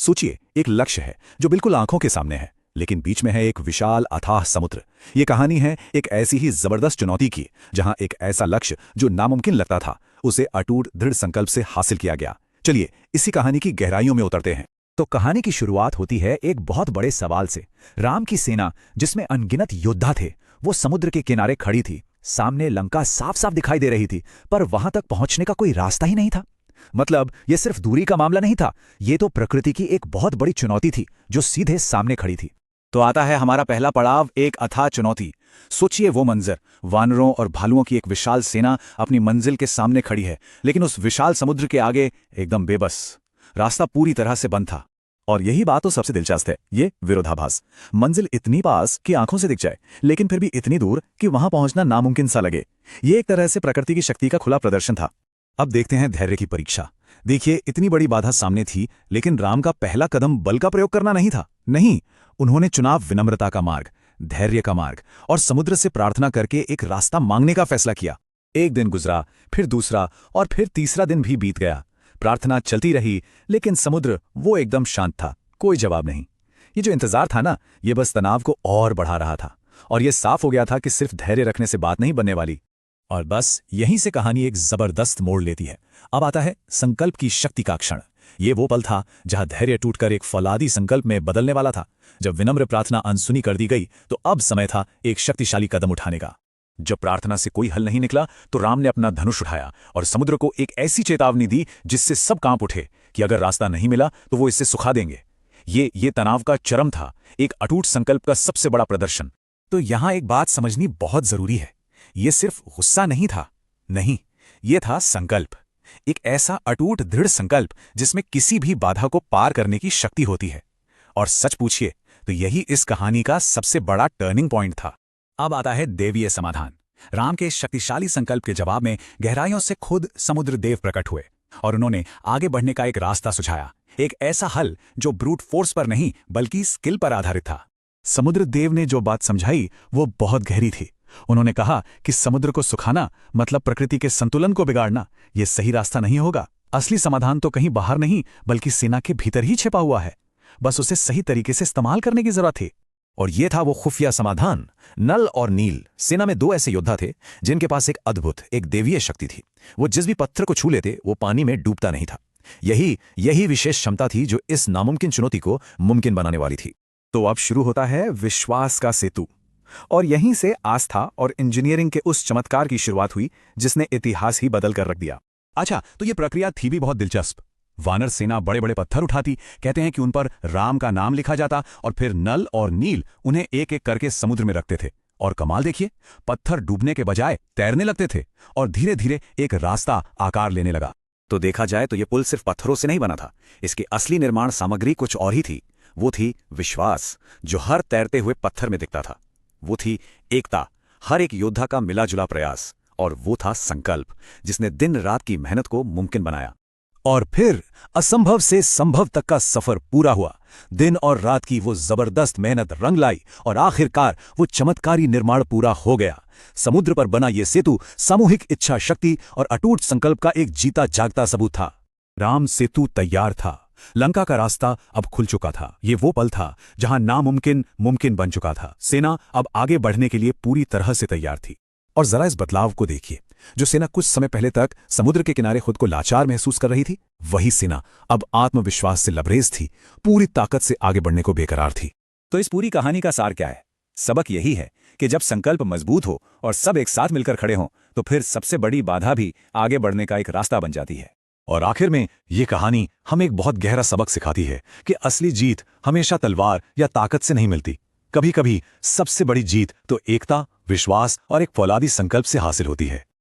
सोचिए, एक लक्ष्य है जो बिल्कुल आंखों के सामने है, लेकिन बीच में है एक विशाल अथाह समुद्र। ये कहानी है एक ऐसी ही जबरदस्त चुनौती की, जहां एक ऐसा लक्ष्य जो नामुमकिन लगता था, उसे अटूट दृढ़ संकल्प से हासिल किया गया। चलिए इसी कहानी की गहराइयों में उतरते हैं। तो कहानी की शुरुआत होती है एक बहुत बड़े सवाल से। राम की सेना, जिसमें अनगिनत योद्धा थे, वो समुद्र के किनारे खड़ी थी। सामने लंका साफ साफ दिखाई दे रही थी, पर वहां तक पहुंचने का कोई रास्ता ही नहीं था। मतलब ये सिर्फ दूरी का मामला नहीं था, ये तो प्रकृति की एक बहुत बड़ी चुनौती थी जो सीधे सामने खड़ी थी। तो आता है हमारा पहला पड़ाव, एक अथाह चुनौती। सोचिए वो मंजर, वानरों और भालुओं की एक विशाल सेना अपनी मंजिल के सामने खड़ी है, लेकिन उस विशाल समुद्र के आगे एकदम बेबस। रास्ता पूरी तरह से बंद था। और यही बात तो सबसे दिलचस्प है, ये विरोधाभास। मंजिल इतनी पास कि आंखों से दिख जाए, लेकिन फिर भी इतनी दूर कि वहां पहुंचना नामुमकिन सा लगे। ये एक तरह से प्रकृति की शक्ति का खुला प्रदर्शन था। अब देखते हैं धैर्य की परीक्षा। देखिए, इतनी बड़ी बाधा सामने थी, लेकिन राम का पहला कदम बल का प्रयोग करना नहीं था। नहीं, उन्होंने चुनाव विनम्रता का मार्ग, धैर्य का मार्ग और समुद्र से प्रार्थना करके एक रास्ता मांगने का फैसला किया। एक दिन गुजरा, फिर दूसरा और फिर तीसरा दिन भी बीत गया। प्रार्थना चलती रही, लेकिन समुद्र वो एकदम शांत था, कोई जवाब नहीं। ये जो इंतजार था ना, ये बस तनाव को और बढ़ा रहा था। और ये साफ हो गया था कि सिर्फ धैर्य रखने से बात नहीं बनने वाली। और बस यहीं से कहानी एक जबरदस्त मोड़ लेती है। अब आता है संकल्प की शक्ति का क्षण। ये वो पल था जहां धैर्य टूटकर एक फौलादी संकल्प में बदलने वाला था। जब विनम्र प्रार्थना अनसुनी कर दी गई, तो अब समय था एक शक्तिशाली कदम उठाने का। जब प्रार्थना से कोई हल नहीं निकला, तो राम ने अपना धनुष उठाया और समुद्र को एक ऐसी चेतावनी दी जिससे सब कांप उठे कि अगर रास्ता नहीं मिला तो वो इससे सुखा देंगे। ये तनाव का चरम था, एक अटूट संकल्प का सबसे बड़ा प्रदर्शन। तो यहां एक बात समझनी बहुत जरूरी है। ये सिर्फ गुस्सा नहीं था, नहीं, ये था संकल्प। एक ऐसा अटूट दृढ़ संकल्प जिसमें किसी भी बाधा को पार करने की शक्ति होती है। और सच पूछिए तो यही इस कहानी का सबसे बड़ा टर्निंग पॉइंट था। अब आता है देवीय समाधान। राम के शक्तिशाली संकल्प के जवाब में गहराइयों से खुद समुद्र देव प्रकट हुए और उन्होंने आगे बढ़ने का एक रास्ता सुझाया। एक ऐसा हल जो ब्रूट फोर्स पर नहीं बल्कि स्किल पर आधारित था। समुद्र देव ने जो बात समझाई वो बहुत गहरी थी। उन्होंने कहा कि समुद्र को सुखाना मतलब प्रकृति के संतुलन को बिगाड़ना। ये सही रास्ता नहीं होगा। असली समाधान तो कहीं बाहर नहीं बल्कि सेना के भीतर ही छिपा हुआ है। बस उसे सही तरीके से इस्तेमाल करने की जरूरत थी। और ये था वो खुफिया समाधान। नल और नील सेना में दो ऐसे योद्धा थे जिनके पास एक अद्भुत, एक देवीय शक्ति थी। वो जिस भी पत्थर को छू लेते वो पानी में डूबता नहीं था। यही विशेष क्षमता थी जो इस नामुमकिन चुनौती को मुमकिन बनाने वाली थी। तो अब शुरू होता है विश्वास का सेतु। और यहीं से आस्था और इंजीनियरिंग के उस चमत्कार की शुरुआत हुई जिसने इतिहास ही बदल कर रख दिया। अच्छा, तो ये प्रक्रिया थी भी बहुत दिलचस्प। वानर सेना बड़े बड़े पत्थर उठाती, कहते हैं कि उन पर राम का नाम लिखा जाता और फिर नल और नील उन्हें एक एक करके समुद्र में रखते थे। और कमाल देखिए, पत्थर डूबने के बजाय तैरने लगते थे और धीरे धीरे एक रास्ता आकार लेने लगा। तो देखा जाए तो ये पुल सिर्फ पत्थरों से नहीं बना था। इसकी असली निर्माण सामग्री कुछ और ही थी। वो थी विश्वास, जो हर तैरते हुए पत्थर में दिखता था। वो थी एकता, हर एक योद्धा का मिला जुला प्रयास। और वो था संकल्प, जिसने दिन रात की मेहनत को मुमकिन बनाया। और फिर असंभव से संभव तक का सफर पूरा हुआ। दिन और रात की वो जबरदस्त मेहनत रंग लाई और आखिरकार वो चमत्कारी निर्माण पूरा हो गया। समुद्र पर बना ये सेतु सामूहिक इच्छा शक्ति और अटूट संकल्प का एक जीता जागता सबूत था। राम सेतु तैयार था, लंका का रास्ता अब खुल चुका था। ये वो पल था जहां नामुमकिन मुमकिन बन चुका था। सेना अब आगे बढ़ने के लिए पूरी तरह से तैयार थी। और जरा इस बदलाव को देखिए। जो सेना कुछ समय पहले तक समुद्र के किनारे खुद को लाचार महसूस कर रही थी, वही सेना अब आत्मविश्वास से लबरेज थी, पूरी ताकत से आगे बढ़ने को बेकरार थी। तो इस पूरी कहानी का सार क्या है? सबक यही है कि जब संकल्प मजबूत हो और सब एक साथ मिलकर खड़े हों, तो फिर सबसे बड़ी बाधा भी आगे बढ़ने का एक रास्ता बन जाती है। और आखिर में ये कहानी हमें एक बहुत गहरा सबक सिखाती है कि असली जीत हमेशा तलवार या ताकत से नहीं मिलती। कभी कभी सबसे बड़ी जीत तो एकता, विश्वास और एक फौलादी संकल्प से हासिल होती है।